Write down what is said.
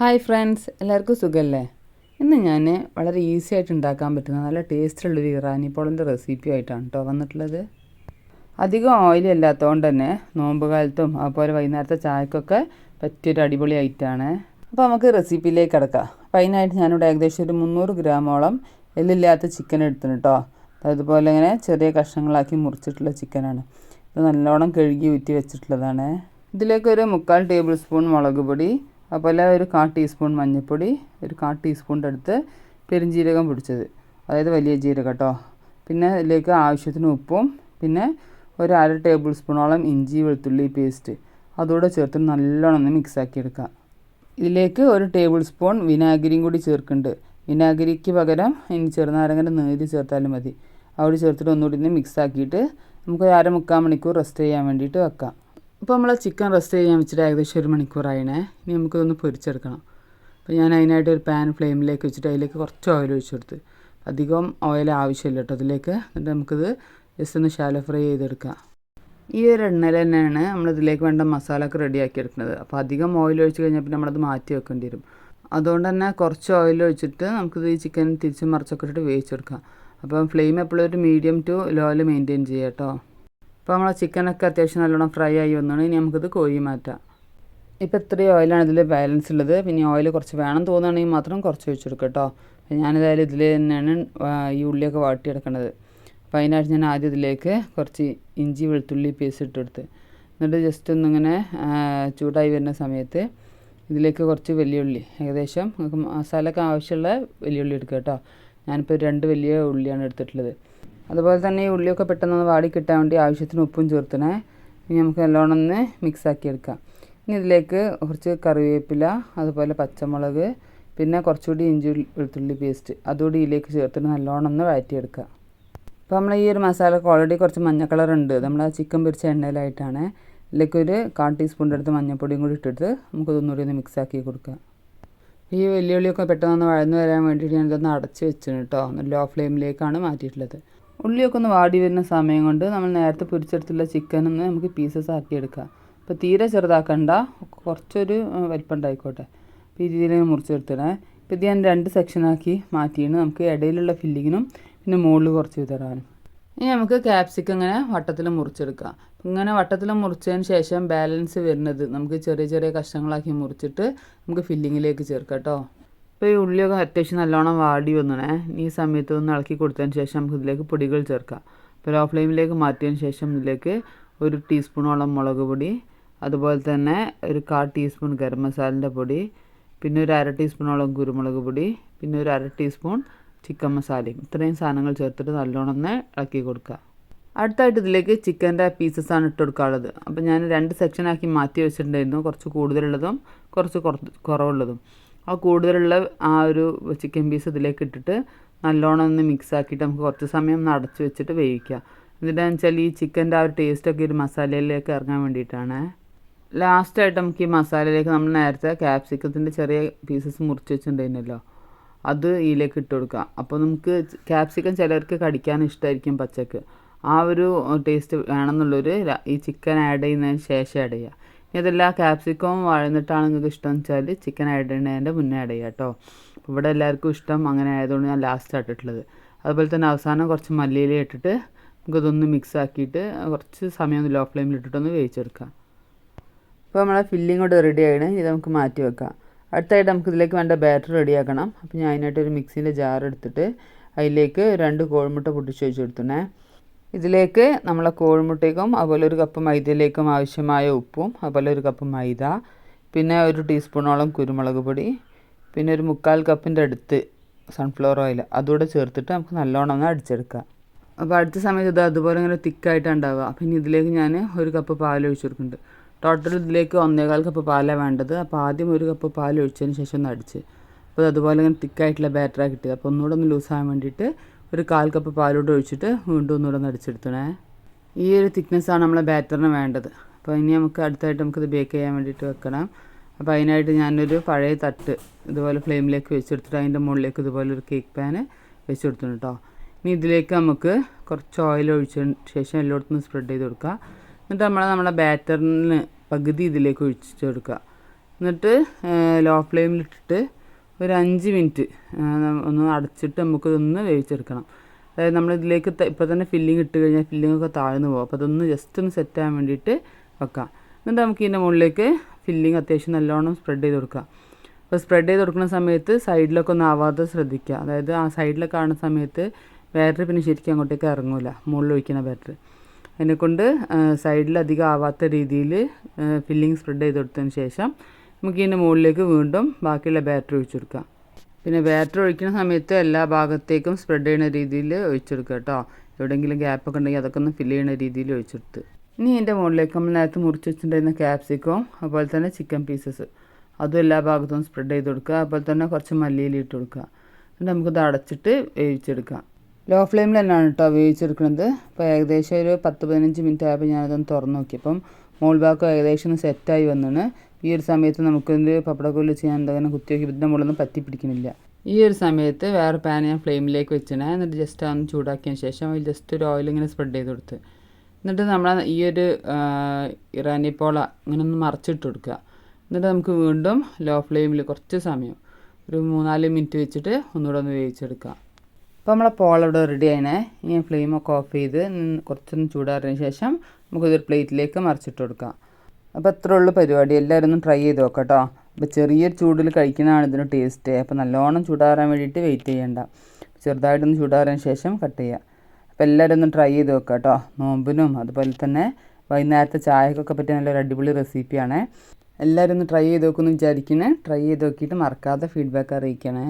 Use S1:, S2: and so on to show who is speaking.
S1: Hi friends, എല്ലാവർക്കും സുഖമല്ലേ? ഇന്ന് ഞാൻ വളരെ ഈസി ആയിട്ട് ഉണ്ടാക്കാൻ പറ്റുന്ന നല്ല ടേസ്റ്റുള്ളൊരു ഇറാനി പോളിൻ്റെ റെസിപ്പി ആയിട്ടാണ് കേട്ടോ വന്നിട്ടുള്ളത്. അധികം ഓയിൽ അല്ലാത്തതുകൊണ്ട് തന്നെ നോമ്പ് കാലത്തും അതുപോലെ വൈകുന്നേരത്തെ ചായക്കൊക്കെ പറ്റിയൊരു അടിപൊളി ഐറ്റമാണ്. അപ്പോൾ നമുക്ക് റെസിപ്പിയിലേക്ക് കിടക്കാം. അപ്പോൾ അതിനായിട്ട് ഞാനിവിടെ ഏകദേശം ഒരു 300 ഗ്രാമോളം എല്ലില്ലാത്ത ചിക്കൻ എടുത്തിട്ടുണ്ട് കേട്ടോ. അതുപോലെ ഇങ്ങനെ ചെറിയ കഷ്ണങ്ങളാക്കി മുറിച്ചിട്ടുള്ള ചിക്കനാണ്. ഇത് നല്ലോണം കഴുകി ഊറ്റി വെച്ചിട്ടുള്ളതാണ്. ഇതിലേക്ക് ഒരു 3/4 ടേബിൾ സ്പൂൺ മുളക് പൊടി, അതുപോലെ ഒരു 1/4 ടീസ്പൂൺ മഞ്ഞൾപ്പൊടി, ഒരു 1/4 ടീസ്പൂണിൻ്റെ അടുത്ത് പെരുംജീരകം പൊടിച്ചത്, അതായത് വലിയ ജീരകം കേട്ടോ. പിന്നെ ഇതിലേക്ക് ആവശ്യത്തിന് ഉപ്പും, പിന്നെ ഒരു 1/2 ടേബിൾ സ്പൂണോളം ഇഞ്ചി വെളുത്തുള്ളി പേസ്റ്റ് അതോടെ ചേർത്ത് നല്ലോണം ഒന്ന് മിക്സാക്കി എടുക്കുക. ഇതിലേക്ക് ഒരു ടേബിൾ സ്പൂൺ വിനാഗിരിയും കൂടി ചേർക്കുന്നുണ്ട്. വിനാഗിരിക്ക് പകരം ഇനി ചെറുനാരങ്ങൻ്റെ നീര് ചേർത്താലും മതി. അവിടെ ചേർത്തിട്ട് ഒന്നുകൂടി ഒന്ന് മിക്സാക്കിയിട്ട് നമുക്ക് 1/2-3/4 മണിക്കൂർ റെസ്റ്റ് ചെയ്യാൻ വേണ്ടിയിട്ട് വെക്കാം. അപ്പോൾ നമ്മൾ ചിക്കൻ റെസ്റ്റ് ചെയ്യാൻ വെച്ചിട്ട് ഏകദേശം 1 മണിക്കൂറായിണേ. ഇനി നമുക്കിതൊന്ന് പൊരിച്ചെടുക്കണം. അപ്പോൾ ഞാൻ അതിനായിട്ട് ഒരു പാൻ ഫ്ലെയിമിലേക്ക് വെച്ചിട്ട് അതിലേക്ക് കുറച്ച് ഓയിൽ ഒഴിച്ചു കൊടുത്ത്. അധികം ഓയിൽ ആവശ്യമില്ല കേട്ടോ ഇതിലേക്ക്. എന്നിട്ട് നമുക്കിത് ജസ്റ്റ് ഒന്ന് ഷാലോ ഫ്രൈ ചെയ്തെടുക്കാം. ഈ ഒരു എണ്ണയിൽ തന്നെയാണ് നമ്മളിതിലേക്ക് വേണ്ട മസാലയൊക്കെ റെഡിയാക്കി എടുക്കുന്നത്. അപ്പോൾ അധികം ഓയിൽ ഒഴിച്ച് കഴിഞ്ഞാൽ പിന്നെ നമ്മളത് മാറ്റി വെക്കേണ്ടി വരും. അതുകൊണ്ട് തന്നെ കുറച്ച് ഓയിൽ ഒഴിച്ചിട്ട് നമുക്കിത് ഈ ചിക്കൻ തിരിച്ച് മറിച്ചൊക്കെ ഇട്ടിട്ട് വേവിച്ചെടുക്കാം. അപ്പം ഫ്ലെയിം എപ്പോഴും ഒരു മീഡിയം ടു ലോയിൽ മെയിൻറ്റെയിൻ ചെയ്യുക കേട്ടോ. അപ്പോൾ നമ്മളെ ചിക്കനൊക്കെ അത്യാവശ്യം നല്ലോണം ഫ്രൈ ആയി വന്നാണ്. ഇനി നമുക്കിത് കോഴി മാറ്റാം. ഇപ്പോൾ ഇത്രയും ഓയിലാണ് ഇതിൽ ബാലൻസ് ഉള്ളത്. പിന്നെ ഓയിൽ കുറച്ച് വേണം തോന്നുകയാണെങ്കിൽ മാത്രം കുറച്ച് ഒഴിച്ചെടുക്കുക കേട്ടോ. ഞാനിതായാലും ഇതിൽ തന്നെയാണ് ഈ ഉള്ളിയൊക്കെ വാട്ടിയെടുക്കേണ്ടത്. അപ്പോൾ അതിനായിട്ട് ഞാൻ ആദ്യം ഇതിലേക്ക് കുറച്ച് ഇഞ്ചി വെളുത്തുള്ളി പേസ്റ്റ് ഇട്ടെടുത്ത്, എന്നിട്ട് ജസ്റ്റ് ഒന്നിങ്ങനെ ചൂടായി വരുന്ന സമയത്ത് ഇതിലേക്ക് കുറച്ച് വലിയുള്ളി, ഏകദേശം നമുക്ക് മസാലയ്ക്ക് ആവശ്യമുള്ള വലിയുള്ളി എടുക്കുക കേട്ടോ. ഞാനിപ്പോൾ 2 വലിയ ഉള്ളിയാണ് എടുത്തിട്ടുള്ളത്. അതുപോലെ തന്നെ ഈ ഉള്ളിയൊക്കെ പെട്ടെന്ന് വാടി കിട്ടാൻ വേണ്ടി ആവശ്യത്തിന് ഉപ്പും ചേർത്തണേ. ഇനി നമുക്ക് നല്ലോണം ഒന്ന് മിക്സാക്കി എടുക്കാം. ഇനി ഇതിലേക്ക് കുറച്ച് കറിവേപ്പില, അതുപോലെ പച്ചമുളക്, പിന്നെ കുറച്ചുകൂടി ഇഞ്ചി വെളുത്തുള്ളി പേസ്റ്റ് അതുകൂടി ഇതിലേക്ക് ചേർത്തിട്ട് നല്ലോണം ഒന്ന് വഴറ്റിയെടുക്കുക. അപ്പോൾ നമ്മൾ ഈ ഒരു മസാലക്ക് ഓൾറെഡി കുറച്ച് മഞ്ഞ കളർ ഉണ്ട്. നമ്മൾ ആ ചിക്കൻ പൊരിച്ച എണ്ണയിലായിട്ടാണ്. ഇതിലേക്ക് ഒരു 1/4 ടീസ്പൂണിൻ്റെ അടുത്ത് മഞ്ഞൾപ്പൊടിയും കൂടി ഇട്ടിട്ട് നമുക്കിതൊന്നുകൂടി ഒന്ന് മിക്സാക്കി കൊടുക്കുക. ഈ വെല്ലുവിളിയൊക്കെ പെട്ടെന്ന് വഴന്ന് വരാൻ വേണ്ടിയിട്ട് ഞാനിതൊന്ന് അടച്ച് വെച്ചിട്ടുണ്ട് കേട്ടോ. ലോ ഫ്ലെയിമിലേക്കാണ് മാറ്റിയിട്ടുള്ളത്. ഉള്ളിയൊക്കെ ഒന്ന് വാടി വരുന്ന സമയം കൊണ്ട് നമ്മൾ നേരത്തെ പൊരിച്ചെടുത്തുള്ള ചിക്കനൊന്ന് നമുക്ക് പീസസ് ആക്കി എടുക്കാം. അപ്പോൾ തീരെ ചെറുതാക്കണ്ട, കുറച്ചൊരു വലിപ്പം ഉണ്ടായിക്കോട്ടെ. അപ്പോൾ ഈ രീതിയിൽ മുറിച്ചെടുത്തിടേ. ഇപ്പോൾ ഇത് ഞാൻ 2 സെക്ഷനാക്കി മാറ്റിയിട്ട് നമുക്ക് ഇടയിലുള്ള ഫില്ലിങ്ങിനും പിന്നെ മുകളിൽ കുറച്ച് വിതറാനും. ഇനി നമുക്ക് ക്യാപ്സിക്കം ഇങ്ങനെ വട്ടത്തിൽ മുറിച്ചെടുക്കാം. ഇങ്ങനെ വട്ടത്തിൽ മുറിച്ചതിന് ശേഷം ബാലൻസ് വരുന്നത് നമുക്ക് ചെറിയ ചെറിയ കഷ്ണങ്ങളാക്കി മുറിച്ചിട്ട് നമുക്ക് ഫില്ലിങ്ങിലേക്ക് ചേർക്കാം കേട്ടോ. ഇപ്പോൾ ഈ ഉള്ളിയൊക്കെ അത്യാവശ്യം നല്ലോണം വാടി വന്നണേ. ഈ സമയത്ത് ഒന്ന് ഇളക്കി കൊടുത്തതിന് ശേഷം നമുക്ക് ഇതിലേക്ക് പൊടികൾ ചേർക്കാം. ഇപ്പോൾ ലോ ഫ്ലെയിമിലേക്ക് മാറ്റിയതിന് ശേഷം ഇതിലേക്ക് 1 ടീസ്പൂണോളം മുളക് പൊടി, അതുപോലെ തന്നെ ഒരു 1/4 ടീസ്പൂൺ ഗരം മസാലൻ്റെ പൊടി, പിന്നെ ഒരു 1/2 ടീസ്പൂണോളം കുരുമുളക് പൊടി, പിന്നെ ഒരു 1/2 ടീസ്പൂൺ ചിക്കൻ മസാലയും, ഇത്രയും സാധനങ്ങൾ ചേർത്തിട്ട് നല്ലോണം ഒന്ന് ഇളക്കി കൊടുക്കുക. അടുത്തായിട്ട് ഇതിലേക്ക് ചിക്കൻ്റെ പീസസാണ് ഇട്ട് കൊടുക്കാനുള്ളത്. അപ്പോൾ ഞാൻ 2 സെക്ഷനാക്കി മാറ്റി വെച്ചിട്ടുണ്ടായിരുന്നു. കുറച്ച് കൂടുതലുള്ളതും കുറച്ച് കുറവുള്ളതും. ആ കൂടുതലുള്ള ആ ഒരു ചിക്കൻ പീസ് ഇതിലേക്ക് ഇട്ടിട്ട് നല്ലോണം ഒന്ന് മിക്സ് ആക്കിയിട്ട് നമുക്ക് കുറച്ച് സമയം ഒന്ന് അടച്ച് വെച്ചിട്ട് വേവിക്കുക. എന്നിട്ടാന്ന് വെച്ചാൽ ഈ ചിക്കൻ്റെ ആ ഒരു ടേസ്റ്റൊക്കെ ഒരു മസാലയിലേക്ക് ഇറങ്ങാൻ വേണ്ടിയിട്ടാണ്. ലാസ്റ്റായിട്ട് നമുക്ക് ഈ മസാലയിലേക്ക് നമ്മൾ നേരത്തെ ക്യാപ്സിക്കത്തിൻ്റെ ചെറിയ പീസസ് മുറിച്ച് വെച്ചിട്ടുണ്ടായിരുന്നല്ലോ, അത് ഇതിലേക്ക് ഇട്ട് കൊടുക്കുക. അപ്പോൾ നമുക്ക് ക്യാപ്സിക്കം ചിലർക്ക് കടിക്കാൻ ഇഷ്ടമായിരിക്കും പച്ചക്ക്. ആ ഒരു ടേസ്റ്റ് വേണമെന്നുള്ളൊരു ഈ ചിക്കൻ ആഡ് ചെയ്യുന്നതിന് ശേഷം ആഡ് ചെയ്യുക. ഇനി അതെല്ലാം ക്യാപ്സിക്കവും വഴന്നിട്ടാണ് നിങ്ങൾക്ക് ഇഷ്ടം എന്ന് വെച്ചാൽ ചിക്കൻ ആഡ് ചെയ്യുന്നതിൻ്റെ മുന്നേ ആഡ് ചെയ്യുക കേട്ടോ. ഇവിടെ എല്ലാവർക്കും ഇഷ്ടം അങ്ങനെ ആയതുകൊണ്ട് ഞാൻ ലാസ്റ്റ് ഇട്ടിട്ടുള്ളത്. അതുപോലെ തന്നെ അവസാനം കുറച്ച് മല്ലിയില ഇട്ടിട്ട് നമുക്കിതൊന്ന് മിക്സ് ആക്കിയിട്ട് കുറച്ച് സമയം ഒന്ന് ലോ ഫ്ലെയിമിൽ ഇട്ടിട്ടൊന്ന് വേവിച്ചെടുക്കാം. അപ്പോൾ നമ്മളെ ഫില്ലിംഗ് കൊണ്ട് റെഡി ആയിണ്. ഇത് നമുക്ക് മാറ്റി വെക്കാം. അടുത്തായിട്ട് നമുക്ക് ഇതിലേക്ക് വേണ്ട ബാറ്റർ റെഡിയാക്കണം. അപ്പോൾ ഞാൻ അതിനായിട്ട് ഒരു മിക്സിൻ്റെ ജാർ എടുത്തിട്ട് അതിലേക്ക് 2 കോഴിമുട്ട പൊട്ടിച്ച് വെച്ച് കൊടുത്തേ. ഇതിലേക്ക് നമ്മളെ കോഴിമുട്ടയ്ക്കും അതുപോലെ 1 കപ്പ് മൈദയിലേക്കും ആവശ്യമായ ഉപ്പും, അതുപോലെ 1 കപ്പ് മൈദ, പിന്നെ 1 ടീസ്പൂണോളം കുരുമുളക് പൊടി, പിന്നെ ഒരു 3/4 കപ്പിൻ്റെ അടുത്ത് സൺഫ്ലവർ ഓയിൽ അതുകൂടെ ചേർത്തിട്ട് നമുക്ക് നല്ലോണം ഒന്ന് അടിച്ചെടുക്കാം. അപ്പോൾ അടുത്ത സമയത്ത് ഇത് അതുപോലെ ഇങ്ങനെ തിക്കായിട്ടാണ് ഉണ്ടാവുക. അപ്പോൾ ഇനി ഇതിലേക്ക് ഞാൻ 1 കപ്പ് പാൽ ഒഴിച്ച് കൊടുക്കുന്നുണ്ട്. ടോട്ടൽ ഇതിലേക്ക് 1.25 കപ്പ് പാലാണ് വേണ്ടത്. അപ്പോൾ ആദ്യം 1 കപ്പ് പാൽ ഒഴിച്ചതിന് ശേഷം ഒന്ന് അടിച്ച്, അപ്പോൾ അതുപോലെ ഇങ്ങനെ തിക്കായിട്ടുള്ള ബാറ്ററാണ് കിട്ടിയത്. അപ്പോൾ ഒന്നുകൂടെ ഒന്ന് ലൂസാകാൻ വേണ്ടിയിട്ട് 1/4 കപ്പ് പാലോട് ഒഴിച്ചിട്ട് വീണ്ടും ഒന്നുകൂടെ ഒന്ന് അടിച്ചെടുത്തണേ. ഈ ഒരു തിക്നെസ്സാണ് നമ്മളെ ബാറ്ററിന് വേണ്ടത്. അപ്പോൾ ഇനി നമുക്ക് അടുത്തായിട്ട് നമുക്കിത് ബേക്ക് ചെയ്യാൻ വേണ്ടിയിട്ട് വെക്കണം. അപ്പോൾ അതിനായിട്ട് ഞാനൊരു പഴയ തട്ട് ഇതുപോലെ ഫ്ലെയിമിലേക്ക് വെച്ചെടുത്തിട്ട് അതിൻ്റെ മുകളിലേക്ക് ഇതുപോലെ ഒരു കേക്ക് പാന് വെച്ചെടുത്തിട്ടുണ്ട് കേട്ടോ. ഇനി ഇതിലേക്ക് നമുക്ക് കുറച്ച് ഓയിൽ ഒഴിച്ചതിന് ശേഷം എല്ലായിടത്തും സ്പ്രെഡ് ചെയ്ത് കൊടുക്കുക. എന്നിട്ട് നമ്മളെ ബാറ്ററിന് പകുതി ഇതിലേക്ക് ഒഴിച്ച് കൊടുക്കുക. എന്നിട്ട് ലോ ഫ്ലെയിമിലിട്ടിട്ട് ഒരു 5 മിനിറ്റ് ഒന്ന് അടച്ചിട്ട് നമുക്കിതൊന്ന് വേവിച്ചെടുക്കണം. അതായത് നമ്മളിതിലേക്ക് ഇപ്പോൾ തന്നെ ഫില്ലിങ് ഇട്ട് കഴിഞ്ഞാൽ ഫില്ലിങ്ങൊക്കെ താഴ്ന്നു പോകും. അപ്പോൾ അതൊന്ന് ജസ്റ്റ് ഒന്ന് സെറ്റ് ആകാൻ വേണ്ടിയിട്ട് വെക്കാം. എന്നിട്ട് നമുക്ക് ഇതിൻ്റെ മുകളിലേക്ക് ഫില്ലിങ് അത്യാവശ്യം നല്ലോണം സ്പ്രെഡ് ചെയ്ത് കൊടുക്കാം. അപ്പോൾ സ്പ്രെഡ് ചെയ്ത് കൊടുക്കുന്ന സമയത്ത് സൈഡിലൊക്കെ ഒന്നും ആവാതെ ശ്രദ്ധിക്കുക. അതായത് ആ സൈഡിലൊക്കെ കാണുന്ന സമയത്ത് ബാറ്ററി പിന്നെ ശരിക്കും അങ്ങോട്ടേക്ക് ഇറങ്ങില്ല, മുകളിൽ ഒഴിക്കുന്ന ബാറ്ററി. അതിനെക്കൊണ്ട് സൈഡിലധികം ആവാത്ത രീതിയിൽ ഫില്ലിങ് സ്പ്രെഡ് ചെയ്ത് കൊടുത്തതിന് ശേഷം നമുക്ക് ഇതിൻ്റെ മുകളിലേക്ക് വീണ്ടും ബാക്കിയുള്ള ബാറ്ററി ഒഴിച്ചു കൊടുക്കാം. പിന്നെ ബാറ്ററി ഒഴിക്കുന്ന സമയത്ത് എല്ലാ ഭാഗത്തേക്കും സ്പ്രെഡ് ചെയ്യുന്ന രീതിയിൽ ഒഴിച്ചെടുക്കുക കേട്ടോ. എവിടെയെങ്കിലും ഗ്യാപ്പൊക്കെ ഉണ്ടെങ്കിൽ അതൊക്കെ ഒന്ന് ഫില്ല് ചെയ്യുന്ന രീതിയിൽ ഒഴിച്ചെടുത്ത് ഇനി ഇതിൻ്റെ മുകളിലേക്ക് നമ്മൾ നേരത്തെ മുറിച്ച് വെച്ചിട്ടുണ്ടായിരുന്ന ക്യാപ്സിക്കവും അതുപോലെ തന്നെ ചിക്കൻ പീസസ് അതും എല്ലാ ഭാഗത്തും സ്പ്രെഡ് ചെയ്ത് കൊടുക്കുക. അതുപോലെ തന്നെ കുറച്ച് മല്ലിയില ഇട്ട് കൊടുക്കുക. എന്നിട്ട് നമുക്കിത് അടച്ചിട്ട് വേവിച്ചെടുക്കാം. ലോ ഫ്ലെയിമിൽ തന്നെയാണ് കേട്ടോ വേവിച്ചെടുക്കുന്നത്. അപ്പോൾ ഏകദേശം ഒരു 10-15 മിനിറ്റ് ആയപ്പോൾ ഞാനതൊന്ന് തുറന്ന് നോക്കിയപ്പം മോൾ ഭാഗം ഏകദേശം ഒന്ന് സെറ്റായി വന്നാണ്. ഈ ഒരു സമയത്ത് നമുക്കിത് പപ്പടക്കൊല്ലി ചെയ്യാൻ എന്തെങ്കിലും കുത്തി നോക്കി ഇതിൻ്റെ മുകളിലൊന്നും പറ്റി പിടിക്കുന്നില്ല. ഈ ഒരു സമയത്ത് വേറെ പാൻ ഞാൻ ഫ്ലെയിമിലേക്ക് വെച്ചിട്ട് എന്നിട്ട് ജസ്റ്റ് അതൊന്ന് ചൂടാക്കിയതിന് ശേഷം അതിൽ ജസ്റ്റ് ഒരു ഓയിൽ ഇങ്ങനെ സ്പ്രെഡ് ചെയ്ത് കൊടുത്ത് എന്നിട്ട് നമ്മൾ ഈ ഒരു ഇറാനി പോള ഇങ്ങനെ ഒന്ന് മറിച്ചിട്ട് കൊടുക്കുക. എന്നിട്ട് നമുക്ക് വീണ്ടും ലോ ഫ്ലെയിമിൽ കുറച്ച് സമയം ഒരു 3-4 മിനിറ്റ് വെച്ചിട്ട് ഒന്നുകൂടെ ഒന്ന് വേവിച്ചെടുക്കാം. അപ്പോൾ നമ്മളെ പോള ഇവിടെ റെഡി ആയിനെ. ഇനി ഫ്ലെയിമൊക്കെ ഓഫ് ചെയ്ത് കുറച്ചൊന്ന് ചൂടാറിയതിന് ശേഷം നമുക്കിതൊരു പ്ലേറ്റിലേക്ക് മറിച്ചിട്ട് കൊടുക്കാം. അപ്പോൾ അത്രേ ഉള്ളൂ പരിപാടി. എല്ലാവരും ഒന്ന് ട്രൈ ചെയ്ത് നോക്കാം കേട്ടോ. അപ്പോൾ ചെറിയൊരു ചൂടിൽ കഴിക്കുന്നതാണ് ഇതിന് ടേസ്റ്റ്. അപ്പോൾ നല്ലോണം ചൂടാറാൻ വേണ്ടിയിട്ട് വെയിറ്റ് ചെയ്യേണ്ട, ചെറുതായിട്ടൊന്ന് ചൂടാറിയതിന് ശേഷം കട്ട് ചെയ്യുക. അപ്പോൾ എല്ലാവരും ഒന്ന് ട്രൈ ചെയ്ത് നോക്കുക കേട്ടോ. നോമ്പിനും അതുപോലെ തന്നെ വൈകുന്നേരത്തെ ചായക്കൊക്കെ പറ്റിയ നല്ലൊരു അടിപൊളി റെസിപ്പിയാണ്. എല്ലാവരും ഒന്ന് ട്രൈ ചെയ്ത് നോക്കുമെന്ന് വിചാരിക്കണേ. ട്രൈ ചെയ്ത് നോക്കിയിട്ട് മറക്കാതെ ഫീഡ്ബാക്ക് അറിയിക്കണേ.